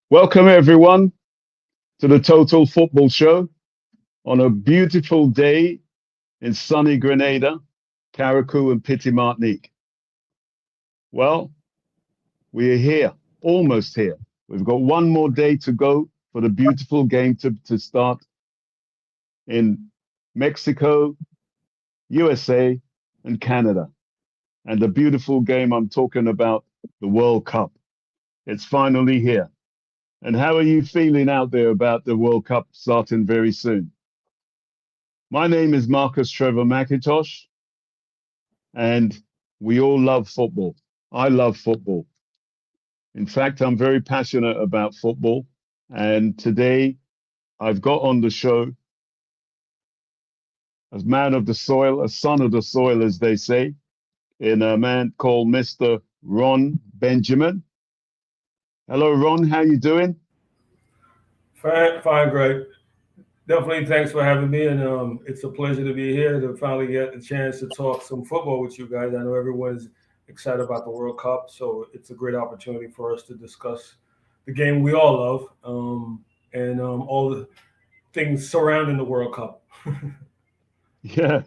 Welcome, everyone, to the Total Football Show on a beautiful day in sunny Grenada, Carriacou, and Pity Martinique. Well, we are here, almost here. We've got one more day to go for the beautiful game to start in Mexico, USA, and Canada. And the beautiful game I'm talking about, the World Cup. It's finally here. And how are you feeling out there about the World Cup starting very soon? My name is Marcus Trevor Mc Intosh, and we all love football. I love football. In fact, I'm very passionate about football. And today I've got on the show a man of the soil, a son of the soil, as they say, in a man called Mr. Ron Benjamin. Hello, Ron. How you doing? Fine, Greg. Definitely, thanks for having me, and it's a pleasure to be here to finally get the chance to talk some football with you guys. I know everyone's excited about the World Cup, so it's a great opportunity for us to discuss the game we all love, and all the things surrounding the World Cup. Yeah.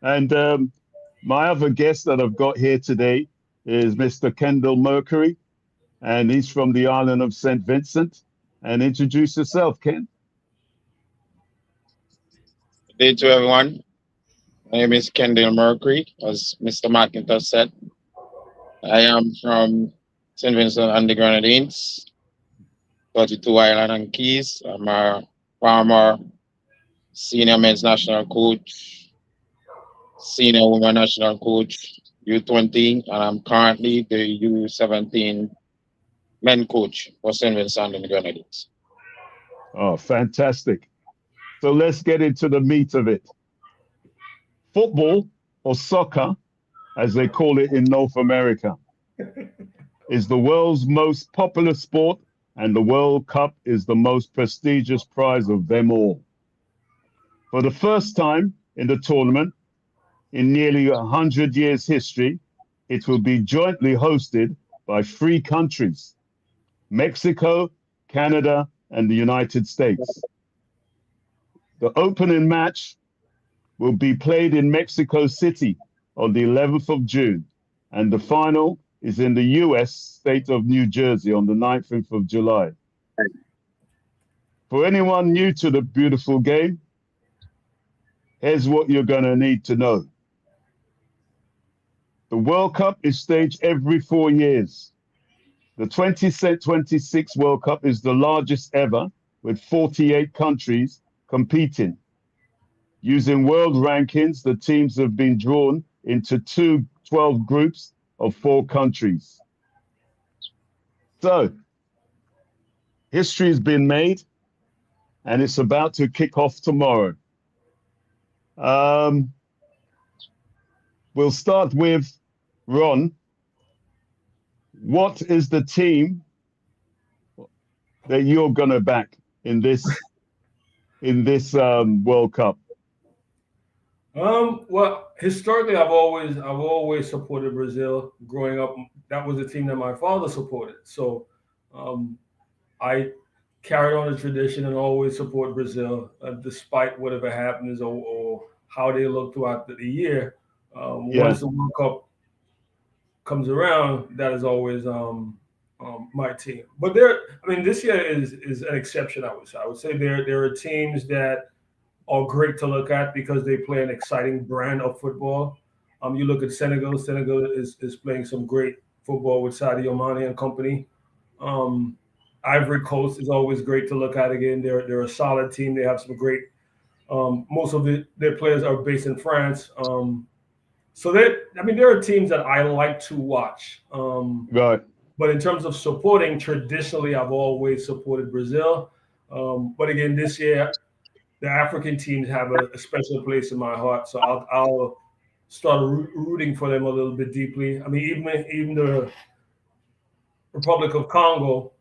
And my other guest that I've got here today is Mr. Kendall Mercury, and he's from the island of St. Vincent. And introduce yourself, Ken. Good day to everyone. My name is Kendall Mercury, as Mr. McIntosh said. I am from St. Vincent and the Grenadines, 32 Island and Keys. I'm a former senior men's national coach, senior women national coach, U20, and I'm currently the U17 men coach for St. Vincent and the Grenadines. Oh, fantastic. So let's get into the meat of it. Football, or soccer, as they call it in North America, is the world's most popular sport, and the World Cup is the most prestigious prize of them all. For the first time in the tournament, in nearly 100 years' history, it will be jointly hosted by three countries: Mexico, Canada, and the United States. The opening match will be played in Mexico City on the 11th of June, and the final is in the US state of New Jersey on the 19th of July. For anyone new to the beautiful game, here's what you're going to need to know. The World Cup is staged every 4 years. The 2026 World Cup is the largest ever, with 48 countries competing. Using world rankings, the teams have been drawn into 12 groups of 4 countries. So, history has been made, and it's about to kick off tomorrow. We'll start with Ron. What is the team that you're going to back in this World Cup? Well, historically, I've always supported Brazil. Growing up, that was the team that my father supported. So, I carried on the tradition and always support Brazil, despite whatever happens or how they look throughout the year. Yeah, Once the World Cup comes around, that is always my team. But this year is an exception. I would say there are teams that are great to look at because they play an exciting brand of football. You look at Senegal. Senegal is playing some great football with Sadio Mane and company. Um, Ivory Coast is always great to look at. Again, they're a solid team. They have some great. Most of their players are based in France. So there are teams that I like to watch. right. But in terms of supporting, traditionally, I've always supported Brazil. But again, this year, the African teams have a special place in my heart. So I'll start rooting for them a little bit deeply. I mean, even the Republic of Congo,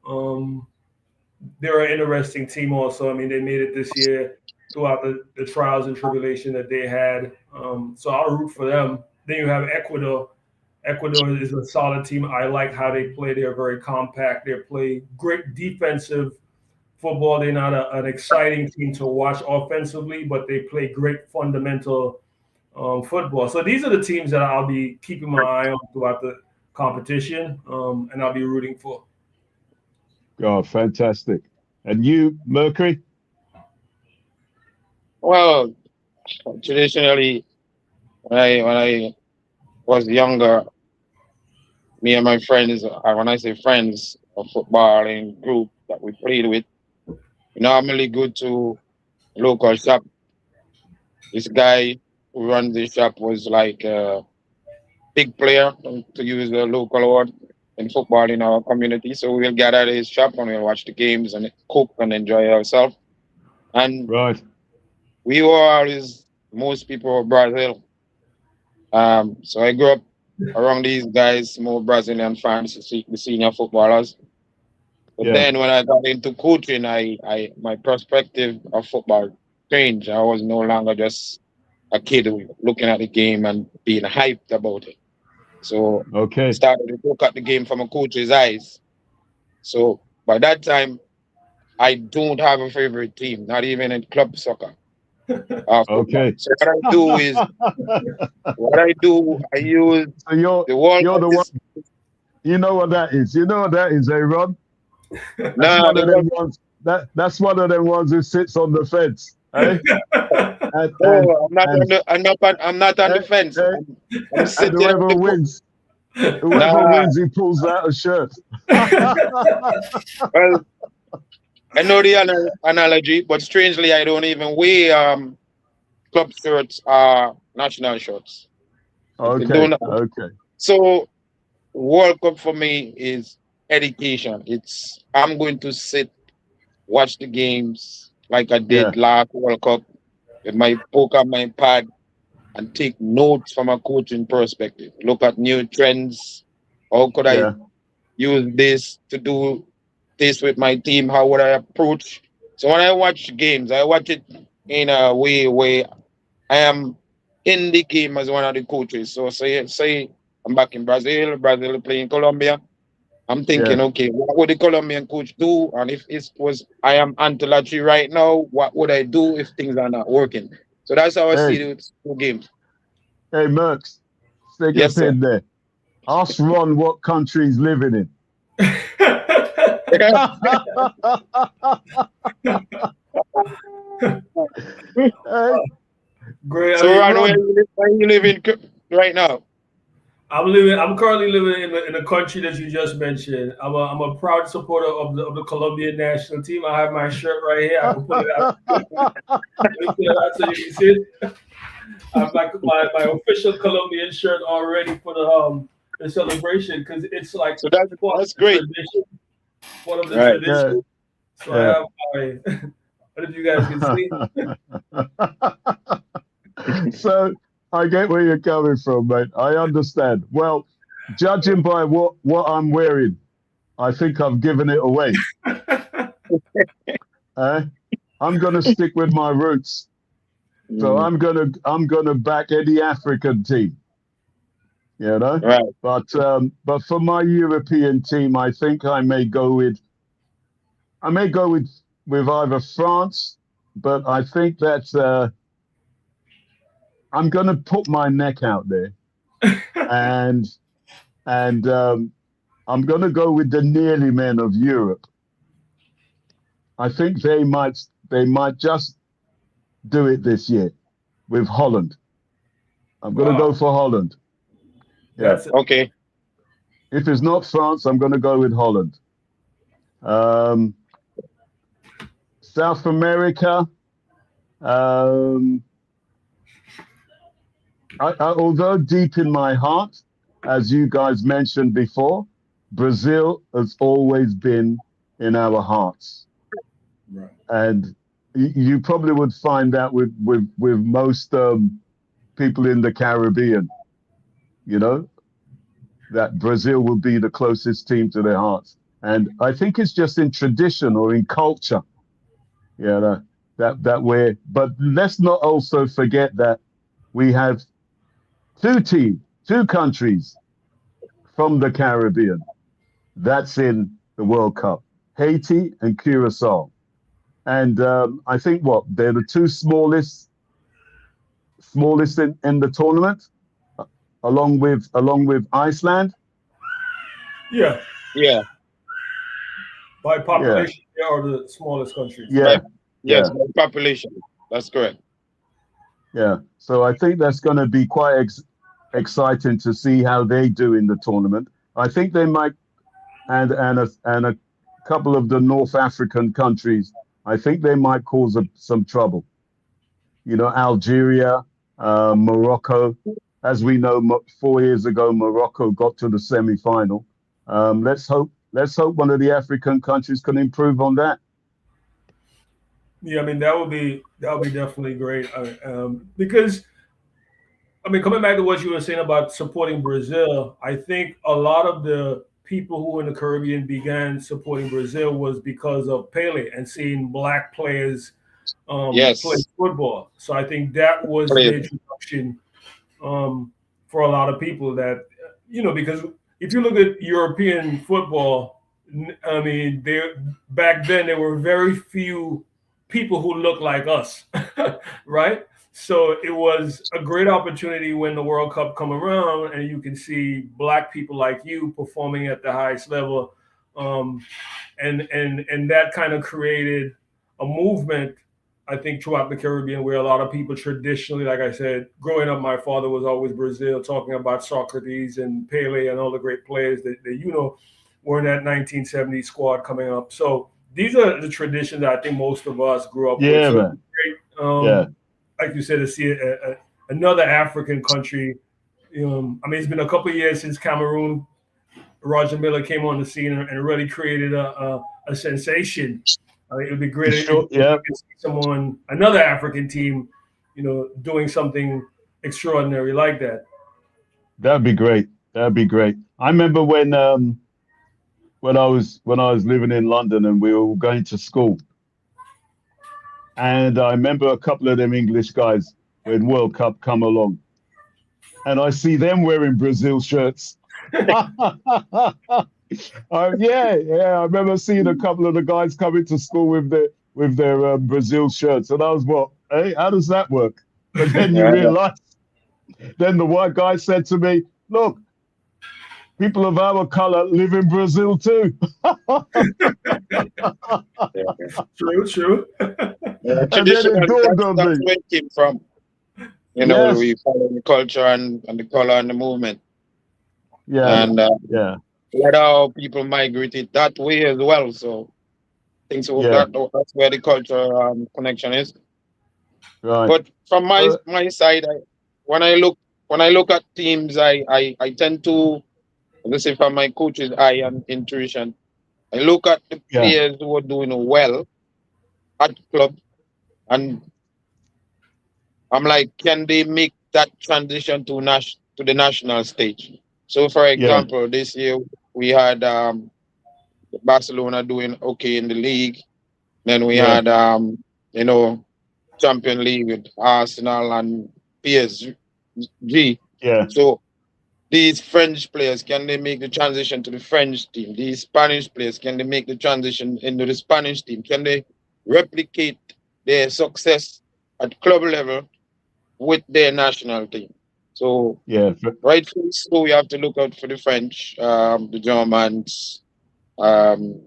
they're an interesting team also. I mean, they made it this year throughout the trials and tribulation that they had. So I'll root for them. Then you have Ecuador. Ecuador is a solid team. I like how they play. They're very compact. They play great defensive football. They're not an exciting team to watch offensively, but they play great fundamental football. So these are the teams that I'll be keeping my eye on throughout the competition, and I'll be rooting for. Oh, fantastic. And you, Mercury? Well, traditionally, when I was younger, me and my friends, when I say friends, a footballing group that we played with, we normally go to local shop. This guy who runs the shop was like a big player, to use the local word, in football in our community. So we'll gather at his shop and we'll watch the games and cook and enjoy ourselves. And Right. we were always, most people were Brazil. So I grew up around these guys, more Brazilian fans, the senior footballers. But Yeah. then when I got into coaching, my perspective of football changed. I was no longer just a kid looking at the game and being hyped about it. So I Okay. started to look at the game from a coach's eyes. So by that time, I don't have a favorite team, not even in club soccer or football. Okay. So what I do, I use So you're the World you're Cup the one. is You know what that is. You know what that is, eh, Ron? That's nah, one of them ones. That's one of them ones who sits on the fence, eh? And and no, and I'm not on the eh, fence. eh, I'm and sitting on the cook. whoever Nah, wins, he pulls out a shirt. well, I know the analogy, but strangely, I don't even wear club shirts or national shirts. I Okay. don't. Okay. So World Cup for me is education. I'm going to sit, watch the games like I Yeah. did last World Cup with my book and my pad and take notes from a coaching perspective. Look at new trends. How could I Yeah. use this to do this with my team? How would I approach? So when I watch games, I watch it in a way where I am in the game as one of the coaches. So say I'm back in Brazil playing Colombia. I'm thinking, Yeah. okay, what would the Colombian coach do? And if it was I am Antolachi right now, what would I do if things are not working? So that's how I see Hey. the two games. Hey, Mercs, stick a Yes, sir. pin there. Ask Ron what country he's living in. Hey, Great. I So, mean, Ron, Ron, where you living right now? I'm currently living in the country that you just mentioned. I'm a proud supporter of the Colombian national team. I have my shirt right here. I can pull it out. Let me pull it out so you can see it. I have my official Colombian shirt already for the celebration because it's like So part of that's the great. tradition. Part of the Right. yeah, tradition. So I yeah. have my. What if you guys can see? So I get where you're coming from, mate. I understand. Well, judging by what I'm wearing, I think I've given it away. Eh? I'm gonna stick with my roots. So Mm, I'm gonna back any African team, you know. right. But for my European team, I think I may go with either France, but I think that I'm gonna put my neck out there and and I'm gonna go with the nearly men of Europe. I think they might just do it this year with Holland. I'm gonna go Wow, for Holland. Yeah. that's Okay. If it's not France, I'm gonna go with Holland. Um, South America. Um, although deep in my heart, as you guys mentioned before, Brazil has always been in our hearts, right. and you probably would find that with most people in the Caribbean. You know that Brazil will be the closest team to their hearts, and I think it's just in tradition or in culture. You know that we're. But let's not also forget that we have two countries from the Caribbean. That's in the World Cup. Haiti and Curacao. And I think they're the two smallest in the tournament, uh, along with Iceland. Yeah, Yeah, by Yeah, population, they are the smallest countries. by yeah, yes, yeah, by population. That's correct. yeah. So I think that's going to be quite exciting to see how they do in the tournament. I think they might, and a couple of the North African countries, I think they might cause some trouble. Algeria, Morocco. As we know, 4 years ago, Morocco got to the semi-final. Let's hope one of the African countries can improve on that. Yeah, I mean that would be definitely great because I mean, coming back to what you were saying about supporting Brazil, I think a lot of the people who in the Caribbean began supporting Brazil was because of Pele and seeing black players play Yes, football. So I think that was the please. introduction for a lot of people that, because if you look at European football, I mean, there back then there were very few people who looked like us, right? So it was a great opportunity when the World Cup come around, and you can see black people like you performing at the highest level, um, and that kind of created a movement, I think, throughout the Caribbean, where a lot of people traditionally, like I said, growing up, my father was always Brazil, talking about Socrates and Pele and all the great players that were in that 1970s squad coming up. So these are the traditions that I think most of us grew up with. Yeah, So it's man. great, Yeah, like you said, to see another African country. I mean, it's been a couple of years since Cameroon. Roger Miller came on the scene and really created a sensation. It would be great if sure. we Yeah, could see another African team, doing something extraordinary like that. that'd be great. That'd be great. I remember when I was living in London and we were going to school, and I remember a couple of them English guys when World Cup come along, and I see them wearing Brazil shirts. Yeah. I remember seeing a couple of the guys coming to school with their Brazil shirts, and I was, what? Hey, how does that work? But then you Yeah, realize, then the white guy said to me, "Look, people of our color live in Brazil too." yeah. True, true. Yeah, And then it traditionally, dawned that's on that's me. where it came from. We Yes, follow the culture and the color and the movement, yeah, and yeah, let how people migrated that way as well. So things so yeah, that's where the culture connection is. right. But from my Uh, my side, when I look when I look at teams, I tend to, let's say, from my coach's eye and intuition, I look at the yeah, players who are doing well at club, and I'm like, can they make that transition to the national stage? So, for yeah, example, this year we had Barcelona doing okay in the league. Then we yeah, had you know Champion League with Arsenal and PSG. yeah, So these French players, can they make the transition to the French team? These Spanish players, can they make the transition into the Spanish team? Can they replicate their success at club level with their national team? So yeah, rightfully so, we have to look out for the French, the Germans, um,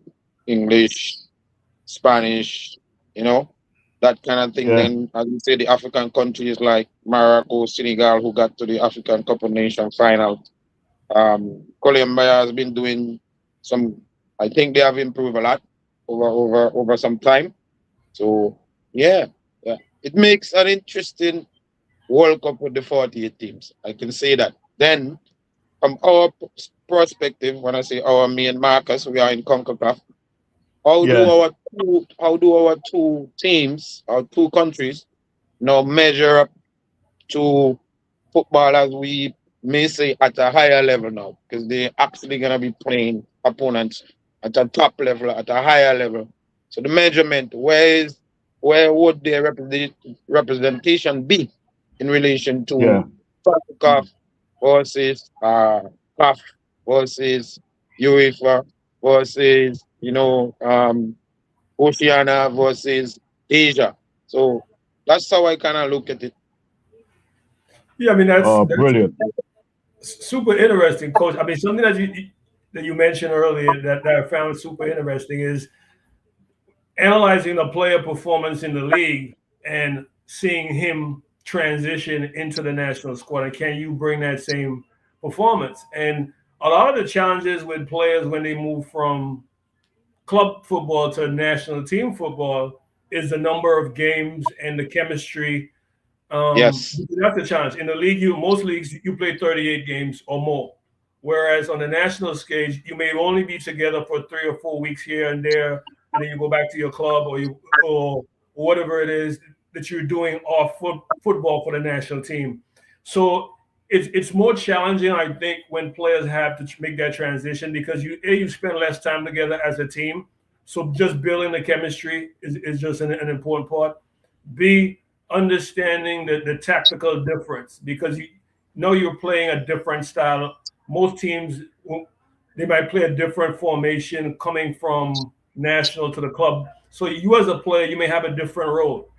English, Spanish, you know, that kind of thing. yeah, Then, as you say, the African countries like Morocco, Senegal, who got to the African Cup of Nations final. Colombia has been doing some. I think they have improved a lot over some time. So yeah, yeah, it makes an interesting World Cup with the 48 teams. I can say that. Then, from our perspective, when I say our, me and Marcus, we are in CONCACAF. yeah, How do our two teams, our two countries, now measure up to football, as we may say, at a higher level now? Because they're actually gonna be playing opponents at a top level, at a higher level. So the measurement, where would their representation be in relation yeah, to CONCACAF versus CAF versus UEFA versus Oceania versus Asia. So that's how I kind of look at it. Yeah, I mean that's Brilliant. super interesting, Coach. I mean, something that you mentioned earlier that I found super interesting is analyzing the player performance in the league and seeing him transition into the national squad. And can you bring that same performance? And a lot of the challenges with players when they move from club football to national team football is the number of games and the chemistry. Yes. That's the challenge. In the league, most leagues you play 38 games or more. Whereas on the national stage, you may only be together for 3 or 4 weeks here and there, and then you go back to your club or whatever it is that you're doing off football for the national team. So it's more challenging, I think, when players have to make that transition because you spend less time together as a team. So just building the chemistry is just an important part. B, understanding the tactical difference because you know you're playing a different style. Most teams they might play a different formation coming from national to the club. So you as a player, you may have a different role.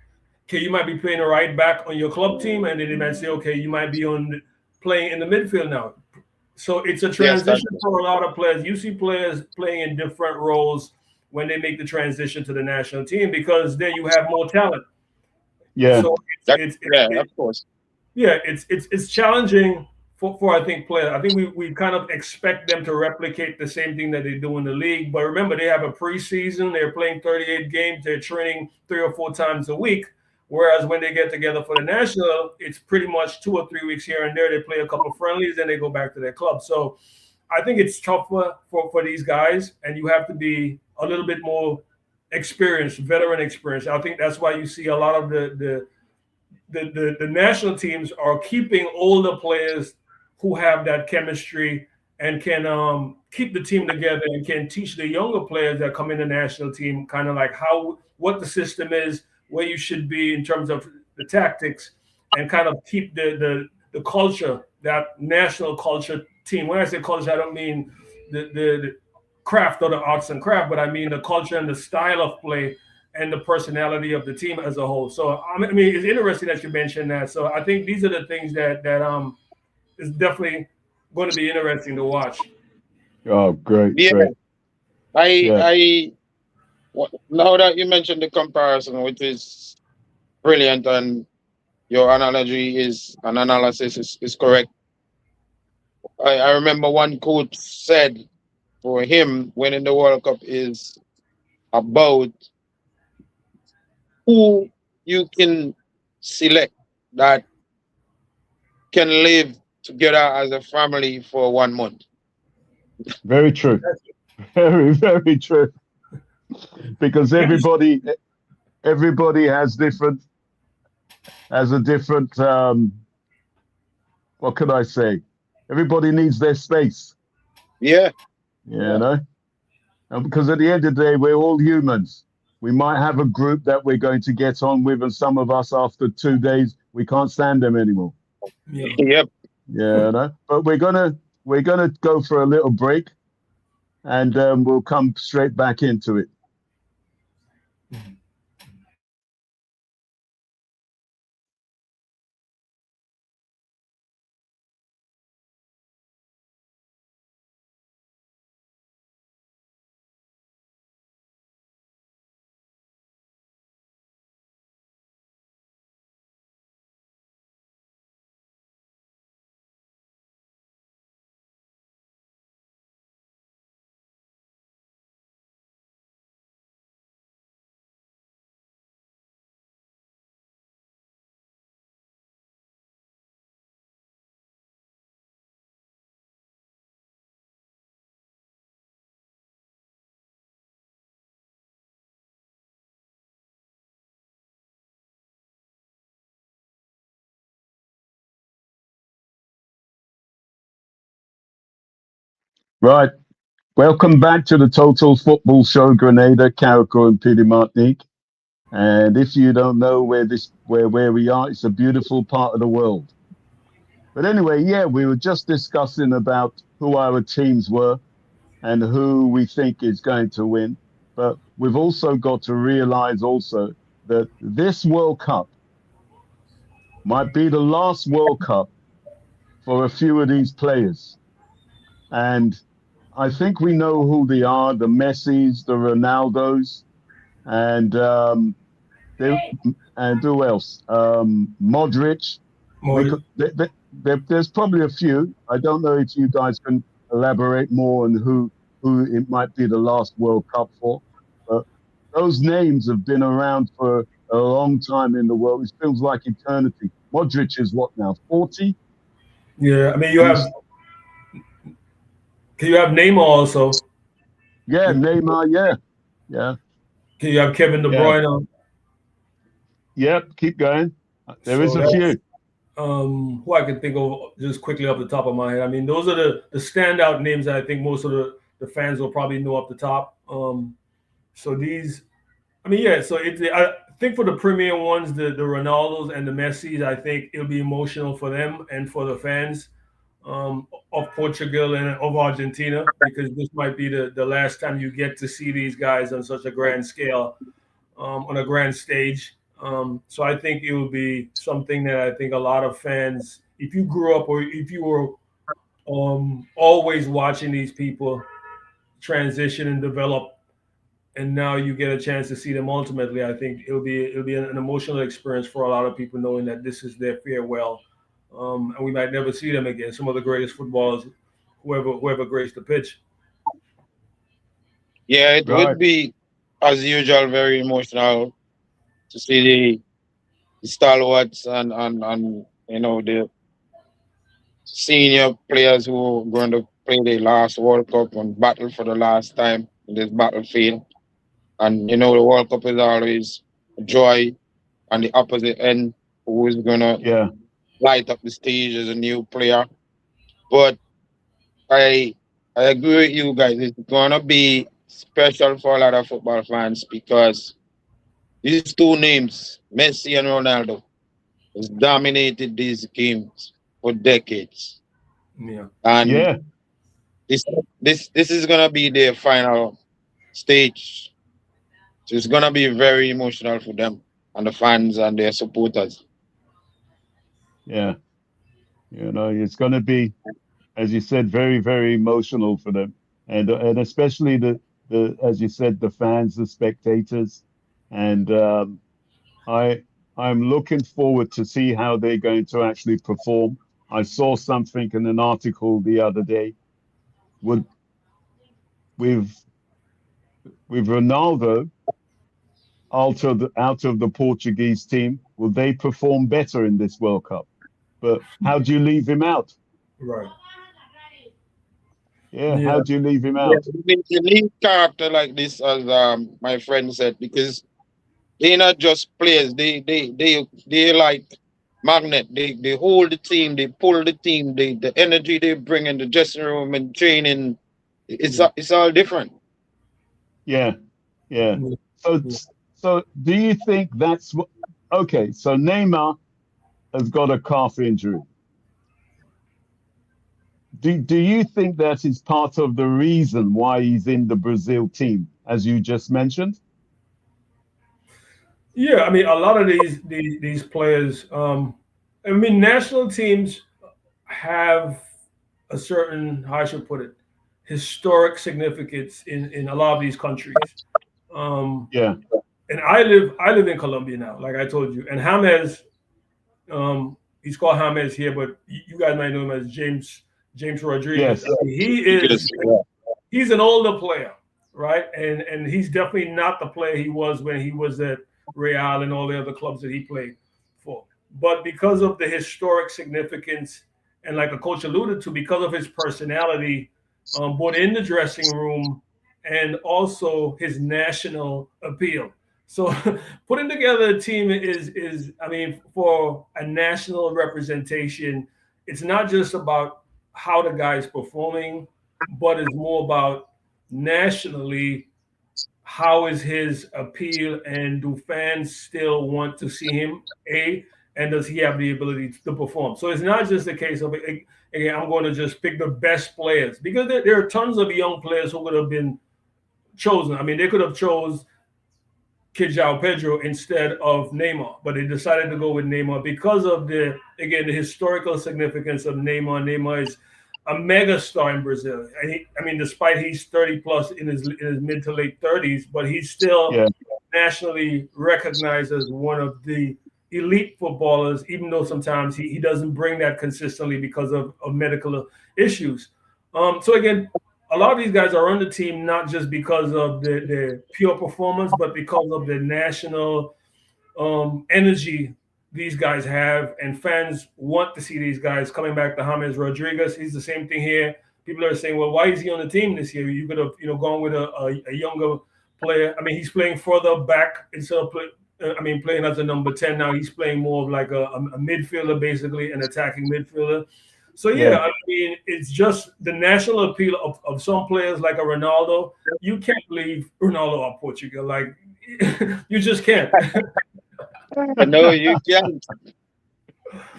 Okay, you might be playing a right back on your club team, and then they might say, okay, you might be on playing in the midfield now. So it's a Yes, transition for a lot of players. You see players playing in different roles when they make the transition to the national team because then you have more talent. Yeah. So of course. yeah, it's challenging for I think players. I think we kind of expect them to replicate the same thing that they do in the league. But remember, they have a preseason. They're playing 38 games. They're training 3 or 4 times a week. Whereas when they get together for the national, it's pretty much 2 or 3 weeks here and there. They play a couple of friendlies, then they go back to their club. So I think it's tougher for these guys, and you have to be a little bit more experienced, veteran experience. I think that's why you see a lot of the national teams are keeping older players who have that chemistry and can keep the team together and can teach the younger players that come in the national team kind of like what the system is, where you should be in terms of the tactics, and kind of keep the culture, that national culture team. When I say culture, I don't mean the craft or the arts and craft, but I mean the culture and the style of play and the personality of the team as a whole. So I mean, it's interesting that you mentioned that. So I think these are the things that is definitely going to be interesting to watch. Oh, great, Yeah, great. I Yeah. I now that you mentioned the comparison, which is brilliant, and your analogy is an analysis is correct. I remember one coach said for him winning the World Cup is about who you can select that can live together as a family for 1 month. Very true. Very, very true. Because everybody has a different what can I say? Everybody needs their space, Yeah, you know? And because at the end of the day, we're all humans. We might have a group that we're going to get on with, and some of us after 2 days, we can't stand them anymore. Yeah. yep. Yeah, you know? But we're gonna go for a little break, and we'll come straight back into it. Right. Welcome back to the Total Football Show, Grenada, Carriacou, and Pity Martinique. And if you don't know where we are, it's a beautiful part of the world. But anyway, yeah, we were just discussing about who our teams were and who we think is going to win. But we've also got to realize also that this World Cup might be the last World Cup for a few of these players. And I think we know who they are, the Messis, the Ronaldos, and they, and who else? Modric. We More, could, there's probably a few. I don't know if you guys can elaborate more on who it might be the last World Cup for, but those names have been around for a long time in the world. It feels like eternity. Modric is what now? 40? yeah, I mean, He's, you have Neymar also. yeah, Neymar. Yeah, yeah, You have Kevin De yeah. Bruyne. Yep. Keep going. There is So a that's few. who I can think of just quickly off the top of my head. I mean, those are the standout names that I think most of the fans will probably know off the top. So these, I mean, yeah. So I think for the premium ones, the Ronaldos and the Messis, I think it'll be emotional for them and for the fans of Portugal and of Argentina, because this might be the last time you get to see these guys on such a grand scale, on a grand stage. So I think it will be something that I think a lot of fans, if you grew up or if you were always watching these people transition and develop, and now you get a chance to see them ultimately, I think it'll be an emotional experience for a lot of people knowing that this is their farewell, and we might never see them again. Some of the greatest footballers, whoever graced the pitch. Yeah, it Right. would be, as usual, very emotional to see the stalwarts and the senior players who are going to play the last World Cup and battle for the last time in this battlefield. And the World Cup is always joy, and the opposite end, who is gonna Yeah. light up the stage as a new player. But I I agree with you guys. It's gonna be special for a lot of football fans because these two names, Messi and Ronaldo, has dominated these games for decades. Yeah. And Yeah. this this is gonna be their final stage. So it's gonna be very emotional for them and the fans and their supporters. Yeah. It's going to be, as you said, very, very emotional for them, and especially the as you said, the fans, the spectators, and I I'm looking forward to see how they're going to actually perform. I saw something in an article the other day. Would with with Ronaldo out of the Portuguese team, will they perform better in this World Cup? But how do you leave him out? Right. Yeah, how Yeah. do you leave him Yeah, out? you need character like this, as my friend said, because they're not just players. They like magnet. They hold the team. They pull the team. The energy they bring in the dressing room and training. It's Yeah. it's all different. Yeah, yeah. Yeah. So, so do you think that's what? Okay, so Neymar has got a calf injury. Do you think that is part of the reason why he's in the Brazil team, as you just mentioned? Yeah, I mean, a lot of these players. I mean, national teams have a certain, how I should put it, historic significance in a lot of these countries. Um, Yeah. and I live in Colombia now, like I told you. And James, he's called James here, but you guys might know him as James Rodriguez. I Yes. mean, Because he's an older player, right? And he's definitely not the player he was when he was at Real and all the other clubs that he played for. But because of the historic significance, and like the coach alluded to, because of his personality, both in the dressing room and also his national appeal. So putting together a team is I mean, for a national representation, it's not just about how the guy's performing, but it's more about nationally, how is his appeal, and do fans still want to see him? And does he have the ability to perform? So it's not just a case of again, I'm going to just pick the best players because there are tons of young players who could have been chosen. I mean, they could have chose Kijao Pedro instead of Neymar, but they decided to go with Neymar because of the historical significance of Neymar. Neymar is a mega star in Brazil. I mean, despite he's 30 plus in his mid to late 30s, but he's still nationally recognized as one of the elite footballers, even though sometimes he doesn't bring that consistently because of medical issues. So again, a lot of these guys are on the team not just because of their pure performance, but because of the national energy these guys have, and fans want to see these guys coming back. To James Rodriguez, he's the same thing here. People are saying, "Well, why is he on the team this year? You could have, gone with a younger player." I mean, he's playing further back instead of playing as a number 10. Now he's playing more of like a midfielder, basically an attacking midfielder. So I mean, it's just the national appeal of some players like a Ronaldo. You can't leave Ronaldo out Portugal, like you just can't. No, you can't.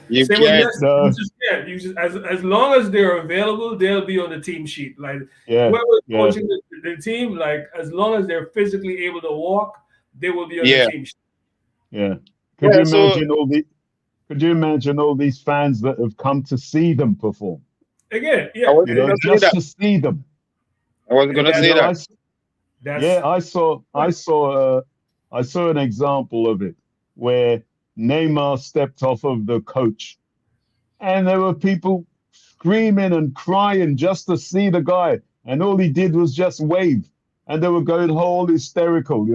You Same can't. with Messi, you just can't. You just as long as they're available, they'll be on the team sheet. Like whoever's coaching the team, like as long as they're physically able to walk, they will be on the team sheet. Yeah. Could you imagine Could you imagine all these fans that have come to see them perform? Again, just to see them. I was going to say that. I saw an example of it where Neymar stepped off of the coach, and there were people screaming and crying just to see the guy, and all he did was just wave, and they were going whole hysterical,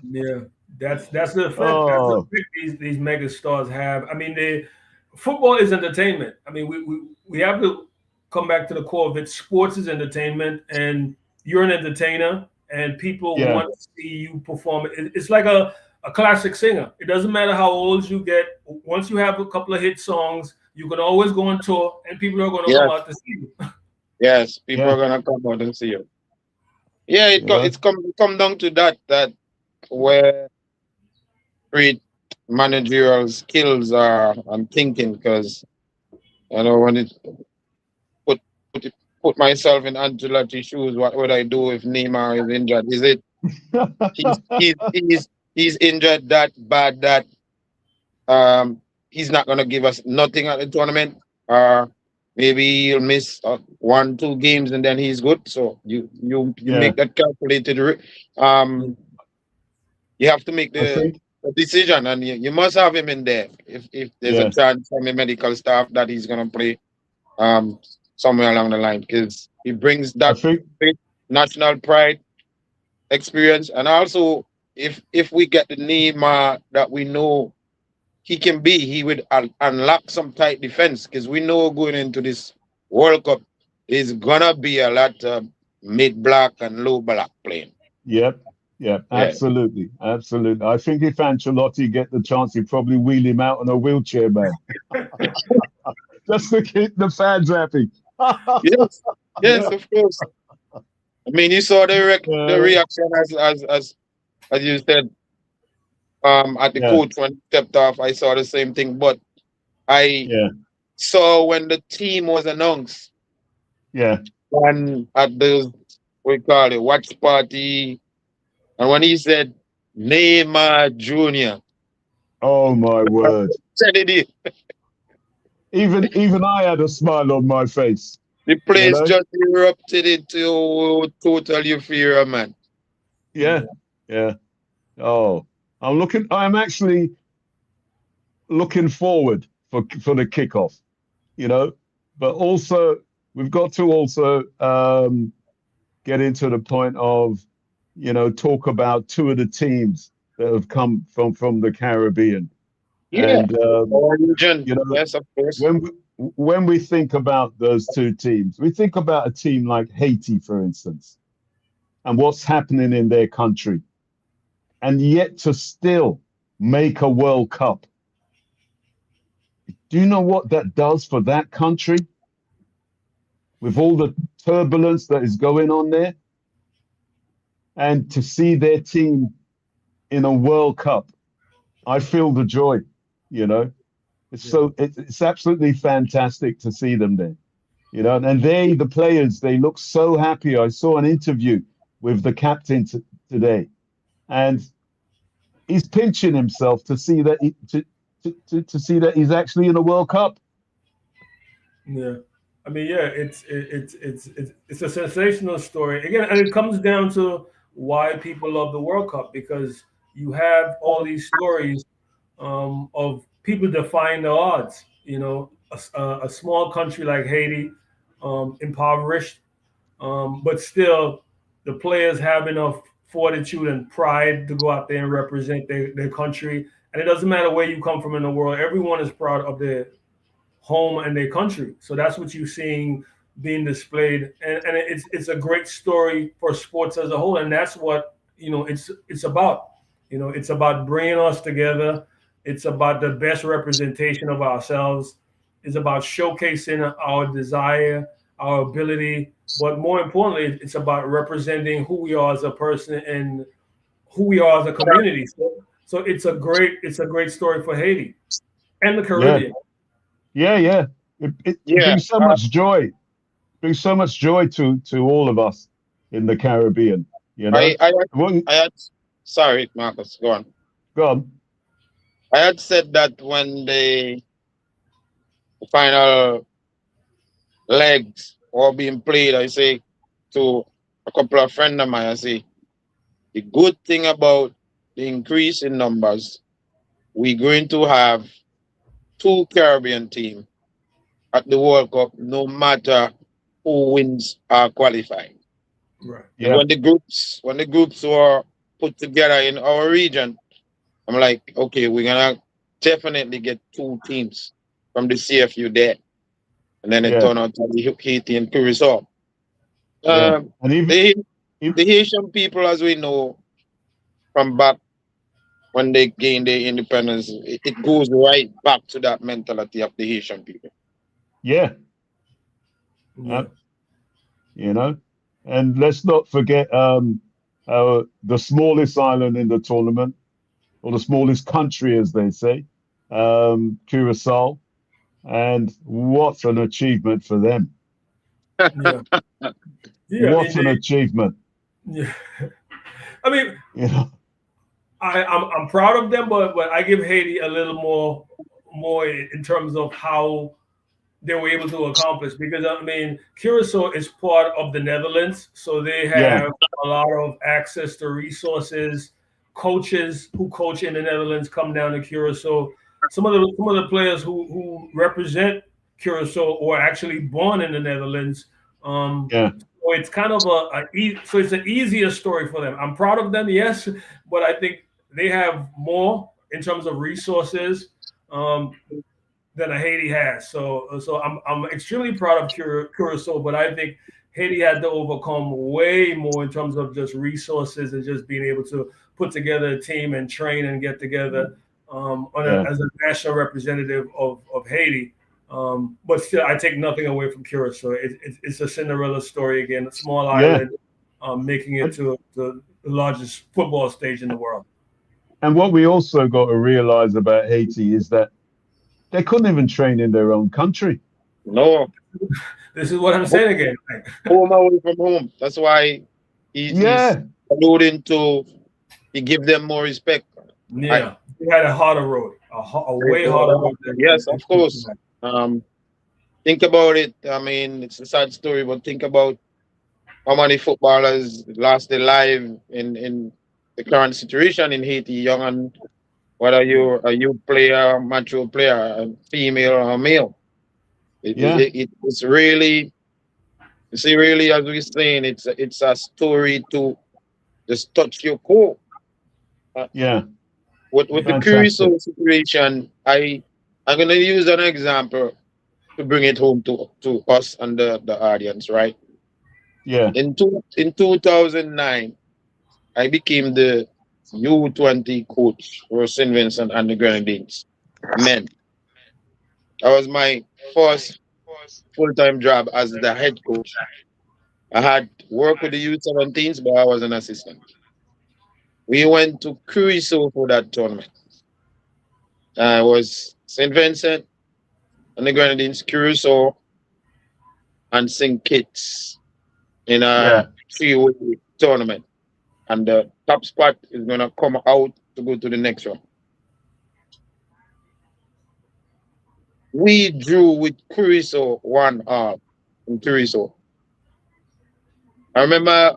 Yeah. That's the effect. That's the effect these mega stars have. I mean, football is entertainment. I mean, we have to come back to the core of it. Sports is entertainment, and you're an entertainer, and people want to see you perform. It's like a classic singer. It doesn't matter how old you get. Once you have a couple of hit songs, you can always go on tour, and people are going to come out to see you. Yes, people are going to come out and see you. Yeah, it's come down to that where great managerial skills are and thinking, because when it put myself in Ancelotti's shoes, what would I do if Neymar is injured? Is it he's injured that bad that he's not gonna give us nothing at the tournament, or maybe he'll miss 1-2 games and then he's good? So you make that calculated. You have to make the decision, and you must have him in there if there's a chance from the medical staff that he's gonna play somewhere along the line, because he brings that national pride, experience, and also if we get the Neymar that we know he can be, he would unlock some tight defense, because we know going into this World Cup is gonna be a lot of mid-block and low-block playing. Absolutely. I think if Ancelotti get the chance, he'd probably wheel him out on a wheelchair, man. Just to keep the fans happy. yes, of course. I mean, you saw the reaction as you said at the coach when he stepped off. I saw the same thing, but I saw when the team was announced. And at the watch party. And when he said Neymar Jr. Oh my word. Even I had a smile on my face. The place just erupted into total euphoria, man. Yeah. Oh, I'm actually looking forward for the kickoff, but also we've got to also get into the point of talk about two of the teams that have come from the Caribbean. And yes, of course. When we think about those two teams, we think about a team like Haiti, for instance, and what's happening in their country, and yet to still make a World Cup. Do you know what that does for that country? With all the turbulence that is going on there, and to see their team in a World Cup, I feel the joy, Yeah. It's absolutely fantastic to see them there. And the players, they look so happy. I saw an interview with the captain today, and he's pinching himself to see that to see that he's actually in a World Cup. Yeah. I mean, yeah, it's a sensational story again, and it comes down to why people love the World Cup because you have all these stories of people defying the odds. A small country like Haiti, impoverished, but still, the players have enough fortitude and pride to go out there and represent their country. And it doesn't matter where you come from in the world; everyone is proud of their home and their country. So that's what you're seeing being displayed, and it's a great story for sports as a whole, and that's what it's about. It's about bringing us together. It's about the best representation of ourselves. It's about showcasing our desire, our ability, but more importantly, it's about representing who we are as a person and who we are as a community. So it's a great story for Haiti and the Yeah, Caribbean. yeah. It Yeah, brings so much joy. Brings so much joy to all of us in the Caribbean. You know. I, I, had- What? I had, sorry, Marcus, go on. Go on. I had said that when the final legs were being played, I say to a couple of friends of mine, I say, the good thing about the increase in numbers, we're going to have two Caribbean teams at the World Cup, no matter who wins or qualify. Right. And Yeah, when the groups were put together in our region, I'm like, okay, we're gonna definitely get two teams from the CFU there, and then it yeah, turned out to be Haiti and Curacao. yeah. Um, And the even the Haitian people, as we know from back when they gained their independence, it goes right back to that mentality of the Haitian people. yeah, uh, Yeah. you know. And let's not forget the smallest island in the tournament, or the smallest country, as they say, Curacao. And what an achievement for them! Yeah. Yeah. I mean, What an achievement! yeah. I mean, You know. I'm proud of them, but I give Haiti a little more in terms of how they were able to accomplish because I mean Curacao is part of the Netherlands, so they Yeah, have a lot of access to resources. Coaches who coach in the Netherlands come down to Curacao. Some of the players who represent Curacao were actually born in the Netherlands. yeah, So it's kind of so it's an easier story for them. I'm proud of them, yes, but I think they have more in terms of resources. Um, than a Haiti has. So I'm extremely proud of Curacao, but I think Haiti had to overcome way more in terms of just resources and just being able to put together a team and train and get together yeah, as a national representative of Haiti. But still, I take nothing away from Curacao. It's a Cinderella story again, a small yeah. island making it And, to the largest football stage in the world. and what we also got to realize about Haiti is that they couldn't even train in their own country. No, This is what I'm saying again. home away from home. That's why he's Yeah, alluding to he give them more respect. I Yeah, he had a harder road, a way harder road yes, than of course. Um, think about it. I mean, it's a sad story, but think about how many footballers lost their life in the current situation in Haiti, young and whether Yeah, you're a youth player, mature player, a female or a male. yeah, It's really, you see, really, as we're saying, it's a story to just touch your core. Uh, yeah. with the Fantastic. Curacao situation, I'm gonna use an example to bring it home to us and the audience, right? Yeah, In 2009, I became the U20 coach for St. Vincent and the Grenadines. Men, that was my first full-time job as the head coach. I had worked with the U17s, but I was an assistant. We went to Curacao for that tournament. I was St. Vincent and the Grenadines, Curacao, and St. Kitts in Yeah. a three-way tournament. And the top spot is going to come out to go to the next round. We drew with Curacao 1-1 in Curacao. I remember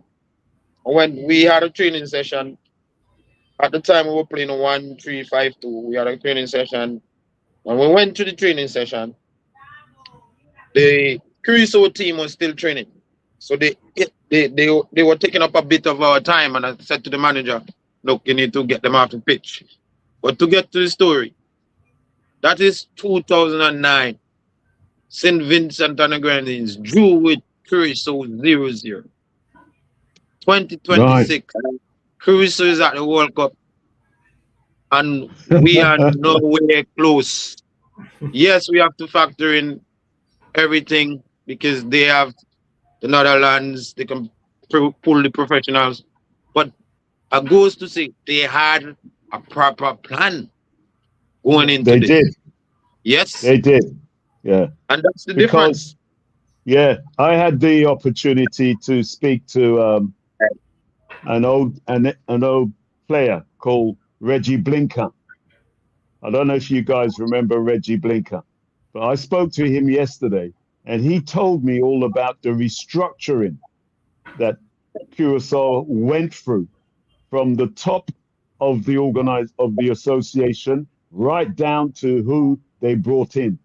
when we had a training session. At the time, we were playing 1-3-5-2. We had a training session. When we went to the training session, the Curacao team was still training. So they were taking up a bit of our time, and I said to the manager, look, you need to get them off the pitch. But to get to the story, that is 2009. St. Vincent and the Grenadines drew with Curacao 0-0. Right. 2026, Curacao is at the World Cup, and we are nowhere close. Yes, we have to factor in everything because they have the Netherlands, they can pull the professionals. But I goes to say they had a proper plan going into They this. did. Yes, They did. Yeah. and that's the difference. Because, yeah, I had the opportunity to speak to an old player called Reggie Blinker. I don't know if you guys remember Reggie Blinker, but I spoke to him yesterday, and he told me all about the restructuring that Curacao went through from the top of the association right down to who they brought in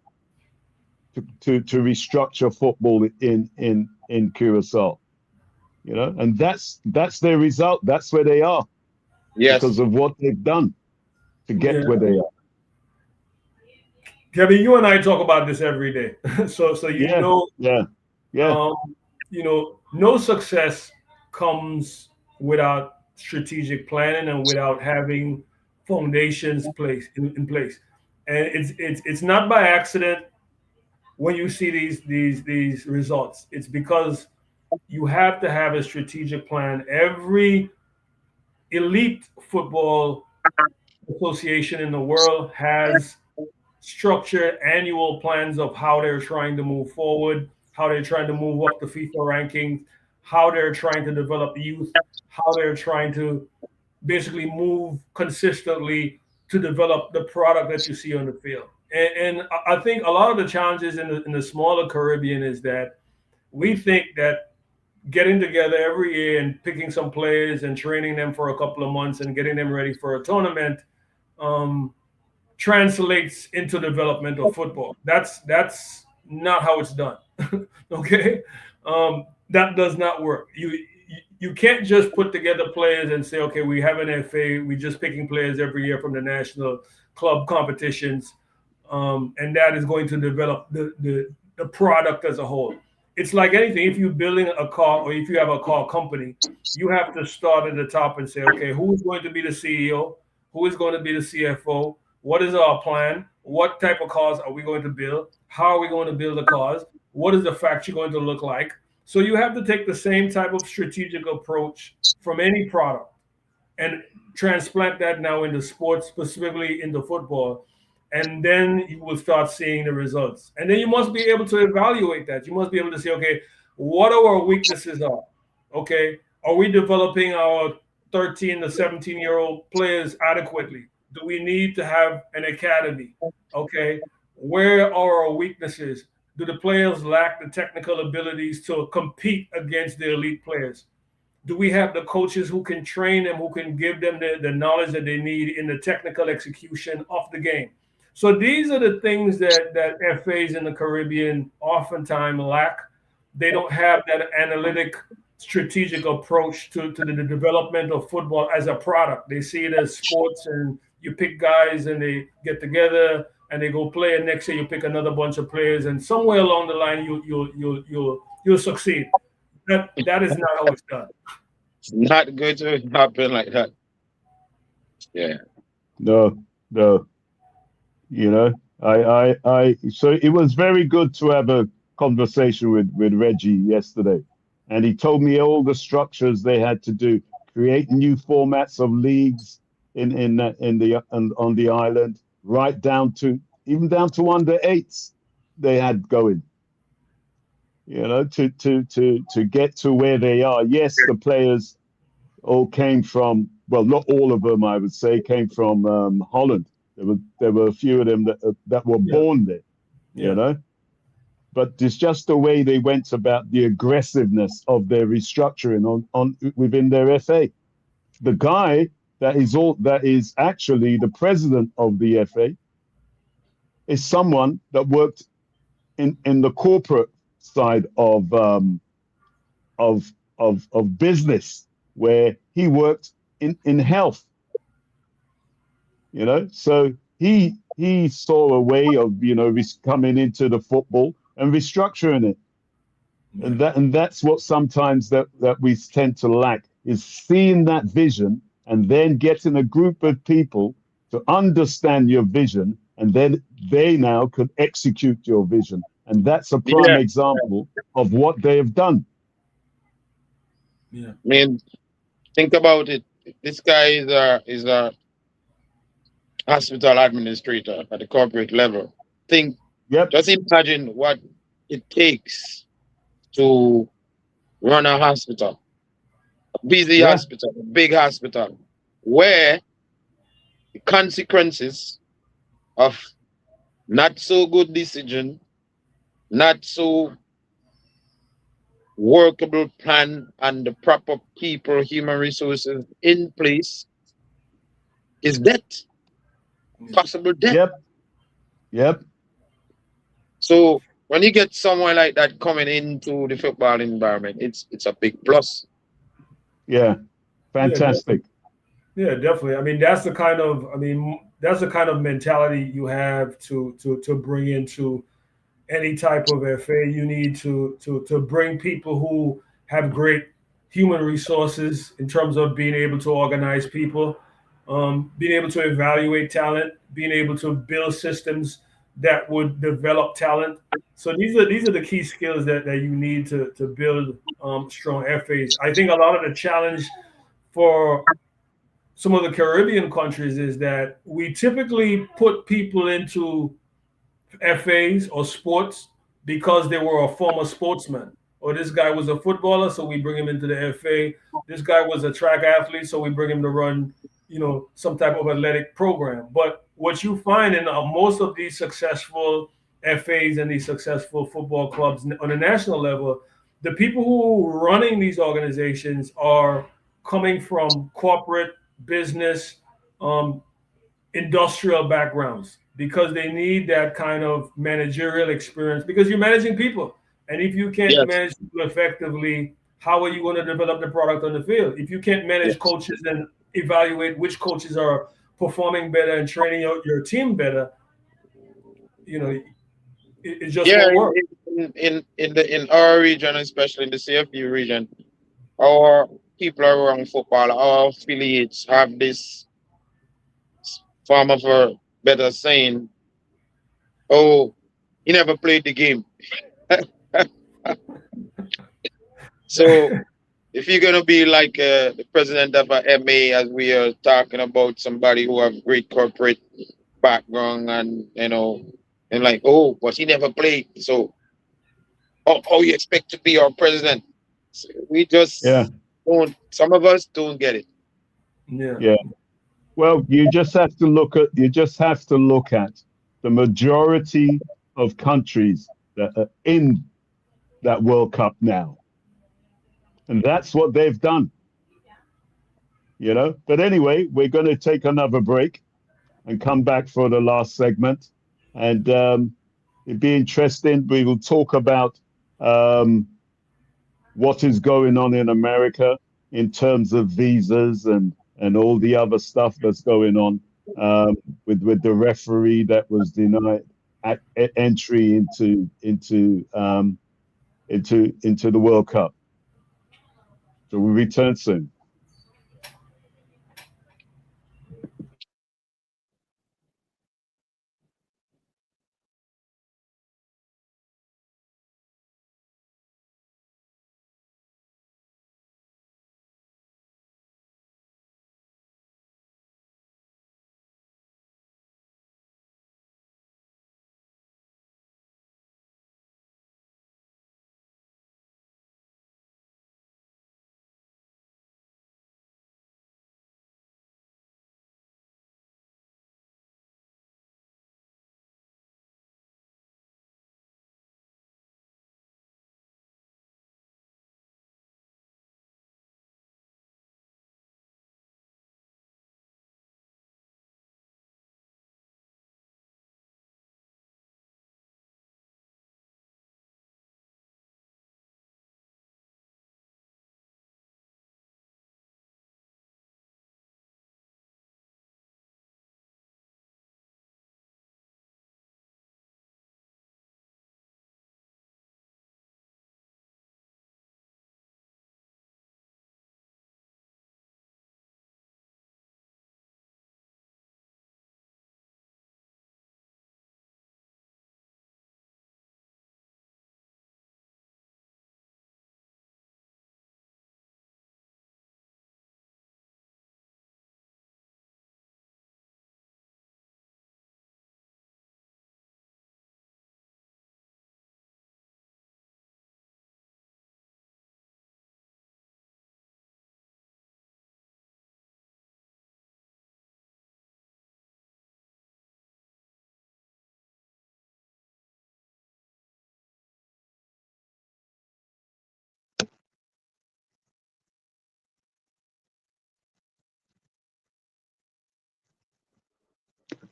to restructure football in Curacao. You know, and that's their result. That's where they are Yes, because of what they've done to get Yeah. where they are. Kevin, you and I talk about this every day. So Yeah, yeah, yeah. no success comes without strategic planning and without having foundations in place. And it's not by accident when you see these results. It's because you have to have a strategic plan. Every elite football association in the world has structured annual plans of how they're trying to move forward, how they're trying to move up the FIFA rankings, how they're trying to develop youth, how they're trying to basically move consistently to develop the product that you see on the field. And I think a lot of the challenges in the smaller Caribbean is that we think that getting together every year and picking some players and training them for a couple of months and getting them ready for a tournament um, translates into development of football. That's not how it's done. Okay, that does not work. You can't just put together players and say, okay, we have an FA, we're just picking players every year from the national club competitions, and that is going to develop the product as a whole. It's like anything. If you're building a car or if you have a car company, you have to start at the top and say, okay, who is going to be the CEO? Who is going to be the CFO? What is our plan? What type of cars are we going to build? How are we going to build the cars? What is the factory going to look like? So you have to take the same type of strategic approach from any product and transplant that now into sports, specifically into football. And then you will start seeing the results. And then you must be able to evaluate that. You must be able to say, okay, what our weaknesses are. Okay, are we developing our 13 to 17-year-old players adequately? Do we need to have an academy? Okay, where are our weaknesses? Do the players lack the technical abilities to compete against the elite players? Do we have the coaches who can train them, who can give them the knowledge that they need in the technical execution of the game? So these are the things that FAs in the Caribbean oftentimes lack. They don't have that analytic, strategic approach to the development of football as a product. They see it as sports, and you pick guys and they get together and they go play, and next year you pick another bunch of players, and somewhere along the line you'll succeed. That is not how it's done. it's not going to happen like that. Yeah, No, no. You know, so it was very good to have a conversation with Reggie yesterday, and he told me all the structures they had to do, create new formats of leagues on the island, right down to even down to under eights, they had going. To get to where they are. Yes, the players all came from, well, not all of them, I would say, came from Holland. There were a few of them that were born there, Yeah. But it's just the way they went about the aggressiveness of their restructuring on within their FA. The guy that is actually the president of the FA is someone that worked in the corporate side of of business, where he worked in health. So he saw a way of coming into the football and restructuring it. And that's what sometimes that we tend to lack, is seeing that vision and then getting a group of people to understand your vision, and then they now could execute your vision. And that's a prime Yeah. example of what they have done. Yeah. I mean, think about it. This guy is a hospital administrator at the corporate level. Think, Yep. just imagine what it takes to run a hospital, a busy Yeah. hospital, a big hospital, where the consequences of not so good decision, not so workable plan, and the proper people, human resources in place is death, possible death. Yep. Yep. So when you get someone like that coming into the football environment, it's a big plus. Yeah. Yeah, definitely. Fantastic. Yeah, definitely. I mean, that's the kind of mentality you have to bring into any type of FA. You need to bring people who have great human resources in terms of being able to organize people, being able to evaluate talent, being able to build systems that would develop talent. So these are the key skills that you need to build strong FAs. I think a lot of the challenge for some of the Caribbean countries is that we typically put people into FAs or sports because they were a former sportsman. Or this guy was a footballer, so we bring him into the FA. This guy was a track athlete, so we bring him to run, some type of athletic program. But what you find in most of these successful FAs and these successful football clubs on a national level, the people who are running these organizations are coming from corporate business, um, industrial backgrounds, because they need that kind of managerial experience, because you're managing people. And if you can't Yes, manage people effectively, how are you going to develop the product on the field? If you can't manage yes. coaches and evaluate which coaches are performing better and training your team better, it just Yeah, won't work. in our region, especially in the CFU region, our people around football, our affiliates have this form of a better saying, oh, he never played the game. So if you're gonna be like the president of a MA, as we are talking about somebody who have great corporate background, and like, oh, but he never played. So how you expect to be our president? So we Yeah. just don't. Some of us don't get it. Yeah. Yeah. Well, you just have to look at the majority of countries that are in that World Cup now. And that's what they've done. But anyway, we're going to take another break and come back for the last segment. And it'd be interesting. We will talk about um, what is going on in America in terms of visas and all the other stuff that's going on, with the referee that was denied entry into the World Cup. So we return soon.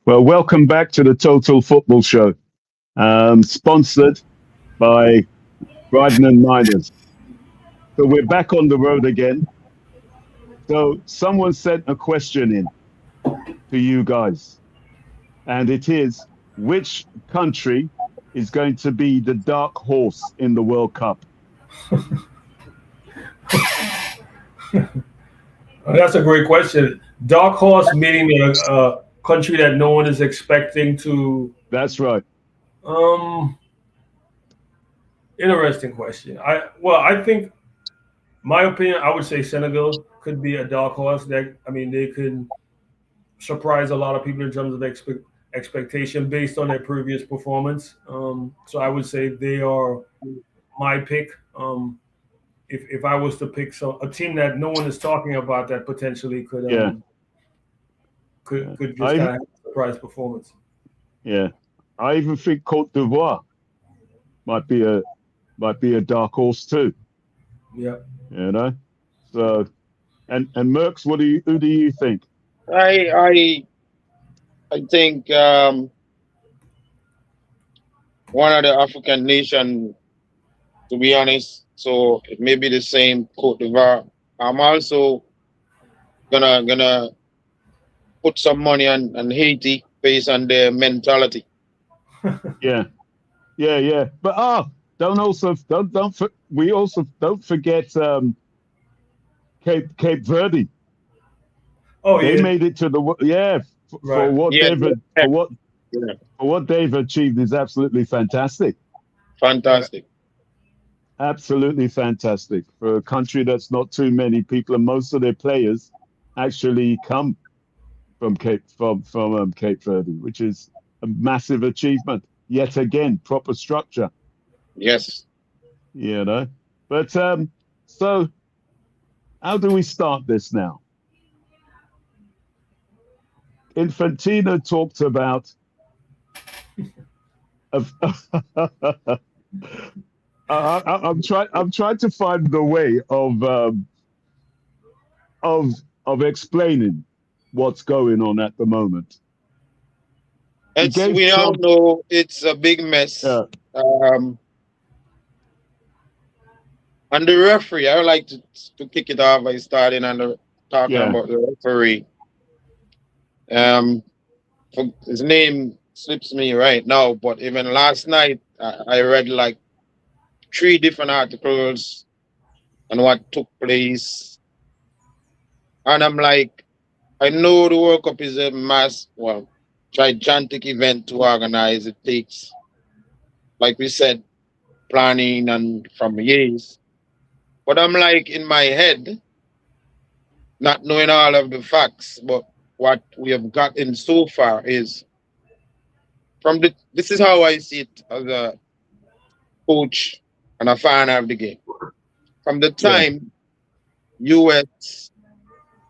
Well, welcome back to the Total Football Show, sponsored by Bryden and Miners. So we're back on the road again. So someone sent a question in to you guys, and it is, which country is going to be the dark horse in the World Cup? That's a great question. Dark horse meaning a country that no one is expecting to. That's right. Um, Interesting question. I think my opinion, I would say Senegal could be a dark horse. They could surprise a lot of people in terms of expectation based on their previous performance. So I would say they are my pick. If I was to pick a team that no one is talking about that potentially could Yeah. could just kind of have a surprise performance. Yeah. I even think Cote d'Ivoire might be a dark horse too. Yeah. You know. So and Merckx, who do you think? I think one of the African nation, to be honest. So it may be the same Cote d'Ivoire. I'm also gonna put some money on Haiti based on their mentality. Yeah. But we also don't forget Cape Verde. Oh They yeah. made it to the for Right. what Yeah, for what they've achieved is absolutely fantastic. fantastic. Absolutely fantastic for a country that's not too many people, and most of their players actually come from Cape Verde, which is a massive achievement. Yet again, proper structure, Yes. you know. But so how do we start this now? Infantino talked about of I'm trying to find the way of of explaining what's going on at the moment. He gave We all Trump, know it's a big mess. uh, Um, and the referee, I would like to kick it off by starting on talking yeah, about the referee. Um, his name slips me right now, but even last night I read like three different articles on what took place, and I'm like, I know the World Cup is a gigantic event to organize. It takes, like we said, planning and from years. But I'm like in my head, not knowing all of the facts, but what we have gotten so far is this is how I see it as a coach and a fan of the game. From the yeah, time US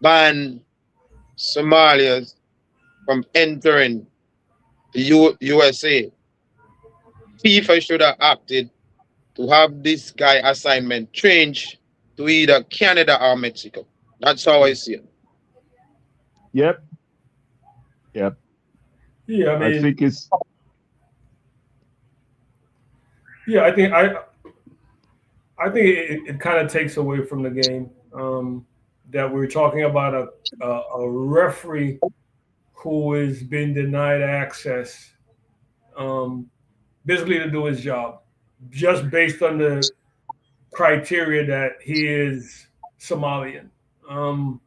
banned Somalians from entering the USA, FIFA should have acted to have this guy assignment changed to either Canada or Mexico. That's how I see it. yep, yep. Yeah. I I mean, think it's yeah. I think it kind of takes away from the game that we're talking about a referee who has been denied access, basically to do his job, just based on the criteria that he is Somalian. Um,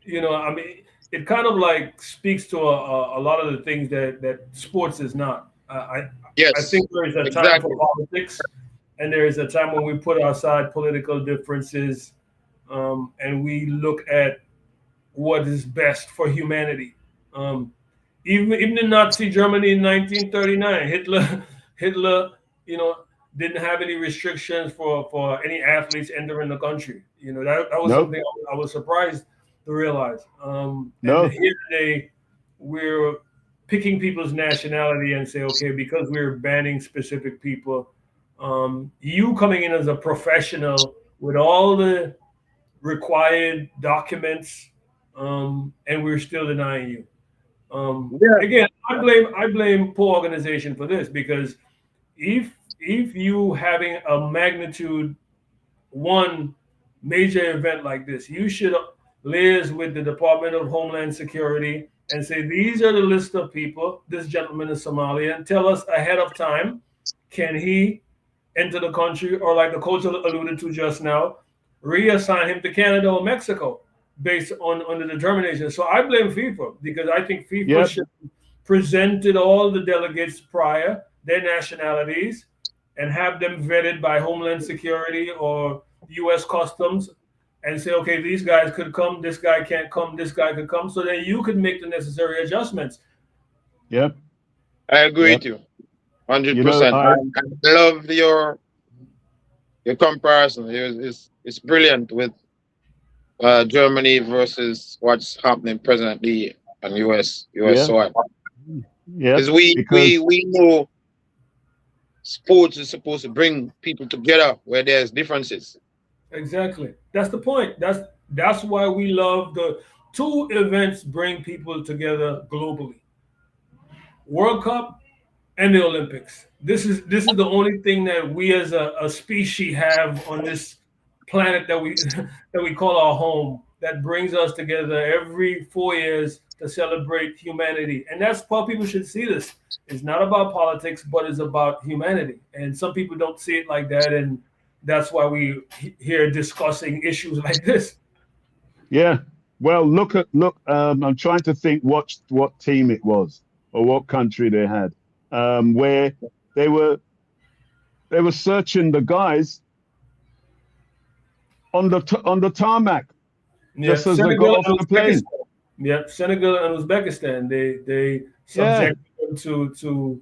I mean, it kind of like speaks to a lot of the things that sports is not. I Yes, think there is a time for exactly. politics, and there is a time when we put aside political differences, and we look at what is best for humanity. Um, even in Nazi Germany in 1939, Hitler, you know, didn't have any restrictions for any athletes entering the country. That was no, something I was surprised to realize. And no, here today, we're picking people's nationality and say, okay, because we're banning specific people, you coming in as a professional with all the required documents, and we're still denying you. Again, I blame poor organization for this, because if you having a magnitude one major event like this, you should liaise with the Department of Homeland Security and say, these are the list of people. This gentleman is Somalian. Tell us ahead of time, can he enter the country, or like the coach alluded to just now, reassign him to Canada or Mexico based on the determination. So I blame FIFA, because I think FIFA should presented all the delegates prior, their nationalities, and have them vetted by Homeland Security or U.S. Customs, and say, okay, these guys could come, this guy can't come, this guy could come, so then you could make the necessary adjustments. Yep. I agree with you, 100%. I love your comparison. It's brilliant with Germany versus what's happening presently on US soil. Yeah, because we know sports is supposed to bring people together where there's differences. Exactly. That's the point. That's why we love the two events bring people together globally. World Cup and the Olympics. This is the only thing that we as a species have on this planet that we call our home, that brings us together every 4 years to celebrate humanity. And that's why people should see this. It's not about politics, but it's about humanity. And some people don't see it like that, and that's why we here discussing issues like this. Yeah. Well, look. I'm trying to think what team it was or what country they had, where they were searching the guys on the tarmac, just as they got off the plane. Yeah, Senegal and Uzbekistan. They subject them to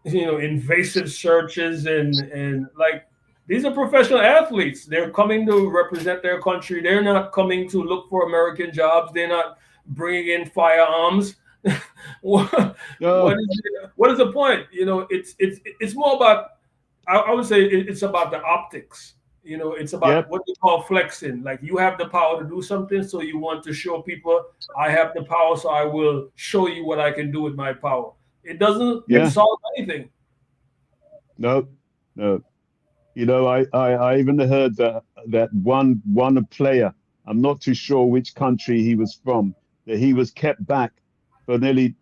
invasive searches, and like, these are professional athletes. They're coming to represent their country. They're not coming to look for American jobs. They're not bringing in firearms. what is the point? It's more about, I would say it's about the optics. It's about what you call flexing. Like, you have the power to do something, so you want to show people I have the power, so I will show you what I can do with my power. It doesn't solve anything. No. I even heard that one player, I'm not too sure which country he was from, that he was kept back for nearly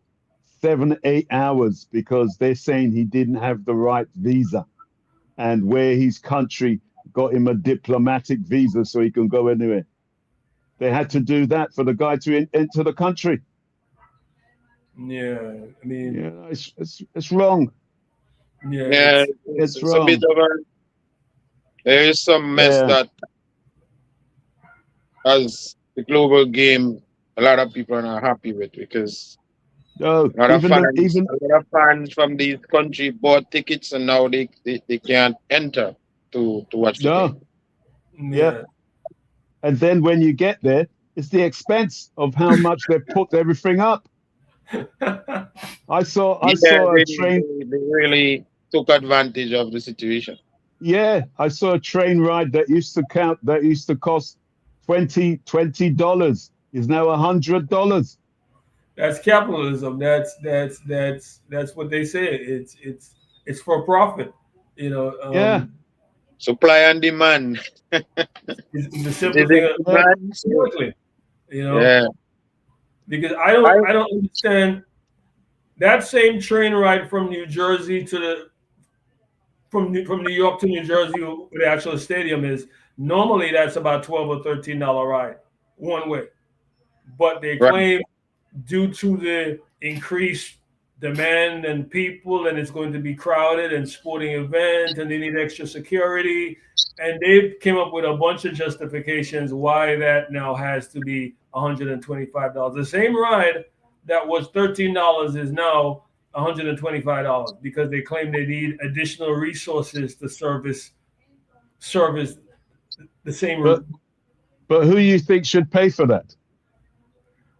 7-8 hours because they're saying he didn't have the right visa, and where his country got him a diplomatic visa so he can go anywhere. They had to do that for the guy to enter the country. Yeah, I mean, it's wrong. Yeah, it's wrong. A bit of there is some mess that, as the global game, a lot of people are not happy with, because a lot of fans from these countries bought tickets, and now they can't enter to watch the game. Yeah. And then when you get there, it's the expense of how much they've put everything up. I saw a train. They really took advantage of the situation. Yeah, I saw a train ride that used to cost $20 is now $100. That's capitalism. That's what they say. It's for profit. Supply and demand. It's the simple thing. Exactly. Because I don't understand that same train ride from New Jersey from New York to New Jersey, where the actual stadium is. Normally, that's about $12 or $13 ride one way, but they claim due to the increased demand and people, and it's going to be crowded and sporting event, and they need extra security, and they came up with a bunch of justifications why that now has to be $125. The same ride that was $13 is now $125 because they claim they need additional resources to service the same route. But who do you think should pay for that?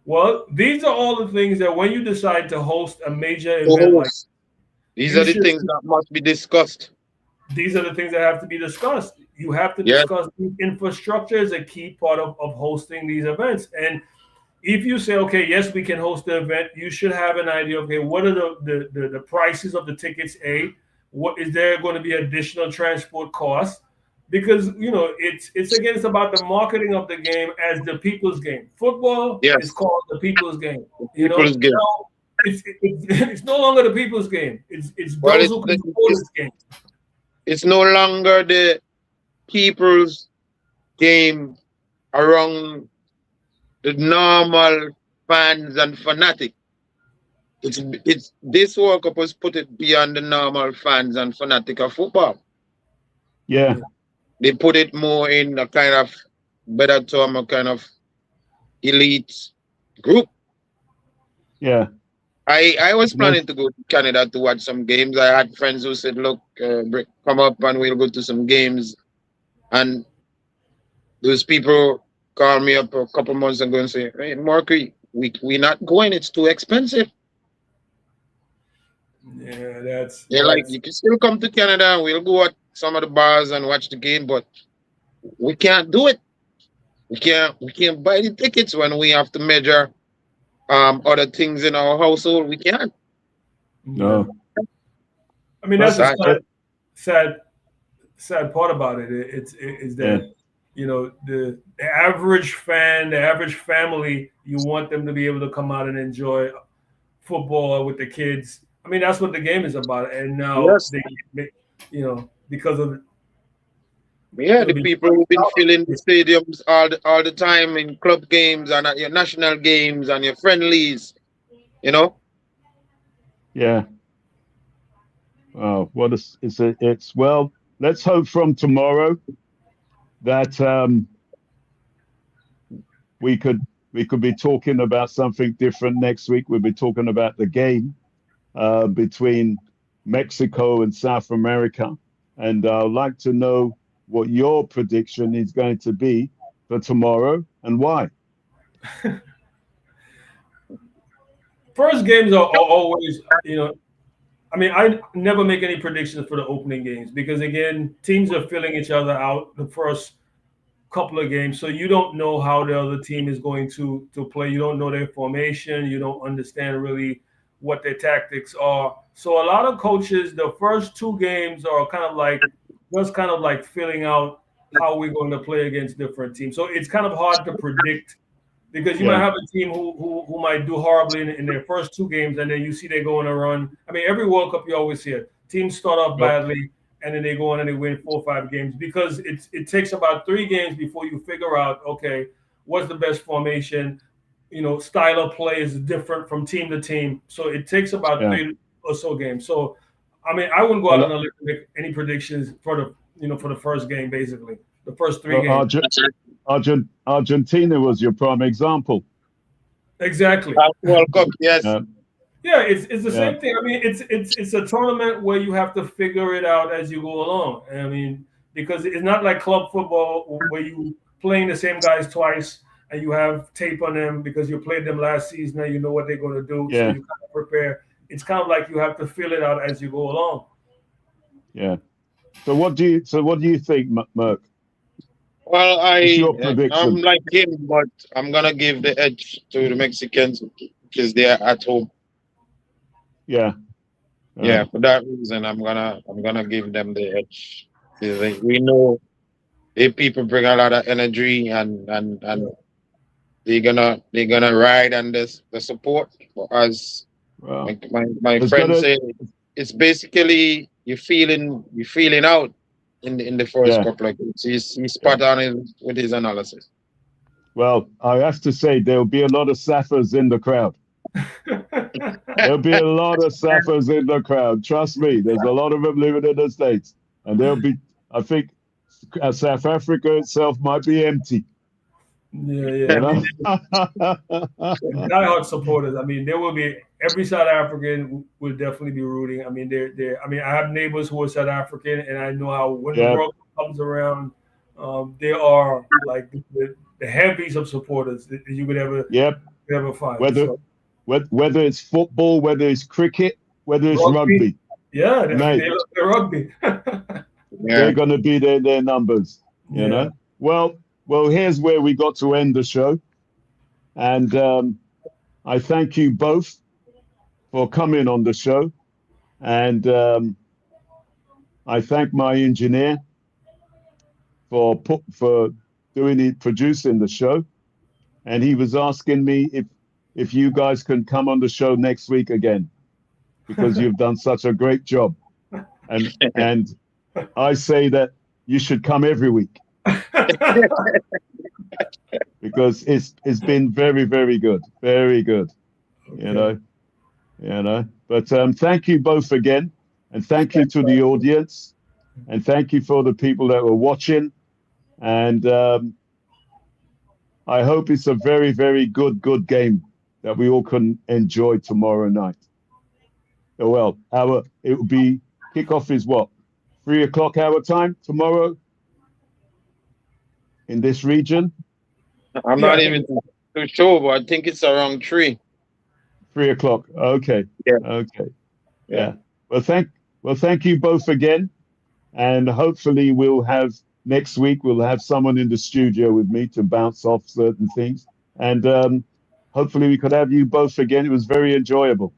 Well, these are all the things that when you decide to host a major event these are the things that must be discussed. These are the things that have to be discussed. You have to discuss infrastructure as a key part of hosting these events. And if you say, okay, yes, we can host the event, you should have an idea. Okay, what are the prices of the tickets? What is there going to be additional transport costs? Because it's about the marketing of the game as the people's game. Football is Yes, called the people's game. people's game. Now it's no longer the people's game. It's Well, those who can afford this game. it's no longer the people's game around the normal fans and fanatic. It's this World Cup has put it beyond the normal fans and fanatic of football. Yeah. They put it more in a kind of better term, a kind of elite group. Yeah. I was planning to go to Canada to watch some games. I had friends who said, "Look, come up and we'll go to some games." And those people called me up a couple months ago and say, "Hey, Marky, we're not going. It's too expensive." Yeah, They're like, "You can still come to Canada and we'll go at some of the bars and watch the game, but we can't do it. We can't buy the tickets when we have to measure other things in our household. We can't." No. I mean, Plus, that's the sad part about it. Is that the average fan, the average family, you want them to be able to come out and enjoy football with the kids. I mean, that's what the game is about. And now yes, because of the people who've been filling the stadiums all the time in club games and at your national games and your friendlies, Yeah. Oh, what it's well, let's hope from tomorrow that we could be talking about something different next week. We'll be talking about the game between Mexico and South America. And I'd like to know what your prediction is going to be for tomorrow and why. First games are always, I mean, I never make any predictions for the opening games because, again, teams are filling each other out the first couple of games. So you don't know how the other team is going to play. You don't know their formation. You don't understand really what their tactics are. So a lot of coaches, the first two games are kind of like filling out how we're going to play against different teams. So it's kind of hard to predict because you might have a team who might do horribly in their first two games, and then you see they go on a run. I mean, every World Cup you always hear teams start off badly, and then they go on and they win 4 or 5 games because it takes about 3 games before you figure out, okay, what's the best formation. Style of play is different from team to team, so it takes about 3 or so games. So, I mean, I wouldn't go out and make any predictions for the first game, basically the first 3 games. Argentina was your prime example. Exactly. World Cup, yes. Yeah, it's the same thing. I mean, it's a tournament where you have to figure it out as you go along. I mean, because it's not like club football where you playing the same guys twice and you have tape on them because you played them last season and you know what they're going to do. Yeah. So you kind of prepare. It's kind of like you have to feel it out as you go along. Yeah. So what do you think, Merck? Well, I'm like him, but I'm gonna give the edge to the Mexicans because they're at home. Yeah. Yeah, for that reason, I'm gonna give them the edge. We know the people bring a lot of energy and they're gonna ride on this the support for us. Wow. My friend said it's basically you're feeling out in the first couple of games. He's spot on with his analysis. Well, I have to say there'll be a lot of Saffers in the crowd. There'll be a lot of Saffers in the crowd. Trust me, there's a lot of them living in the States. And I think South Africa itself might be empty. Yeah. Diehard supporters. I mean, there will be every South African will definitely be rooting. I mean, I have neighbors who are South African, and I know how when the World Cup comes around, they are like the heavies of supporters that you could ever find. Whether it's football, whether it's cricket, whether it's rugby. Yeah, they're rugby. They're going to be their numbers. You know. Well, here's where we got to end the show. And I thank you both for coming on the show. And I thank my engineer for producing the show. And he was asking me if you guys can come on the show next week again, because you've done such a great job. And I say that you should come every week. Because it's been very, very good. Very good. Okay. You know. But thank you both again. And thank you to the audience. And thank you for the people that were watching. And I hope it's a very, very good game that we all can enjoy tomorrow night. Well, it will be kickoff is what? 3 o'clock our time tomorrow in this region. I'm not even too sure, but I think it's around 3. 3 o'clock. Okay. Yeah. Okay. Yeah. Well, thank you both again. And hopefully next week we'll have someone in the studio with me to bounce off certain things. And hopefully we could have you both again. It was very enjoyable.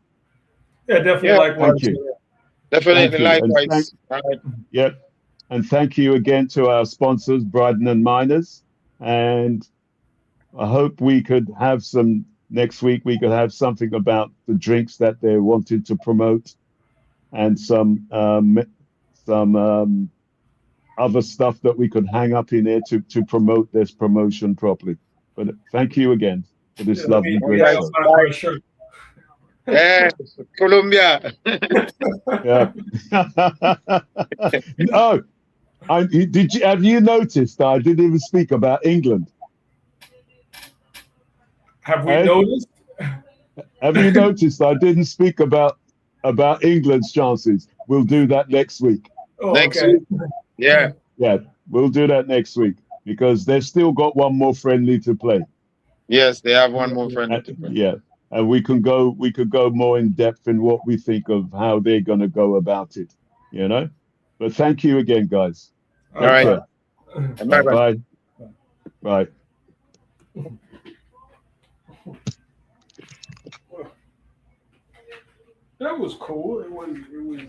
Yeah, definitely. Likewise. Thank you. Definitely likewise. Yep. And thank you again to our sponsors, Bryden and Miners. And I hope we could have next week we could have something about the drinks that they're wanting to promote, and some other stuff that we could hang up in there to promote this promotion properly. But thank you again for this lovely great show. Yeah, Colombia. Yeah. Oh, have you noticed I didn't even speak about England? Have we noticed? Have you noticed I didn't speak about England's chances? We'll do that next week. Oh, next okay. week. Yeah. Yeah, we'll do that next week because they've still got one more friendly to play. Yes, they have one more friendly to play. Yeah. And we could go more in depth in what we think of how they're going to go about it, you know. But thank you again, guys. All right. Bye. Bye. That was cool. It was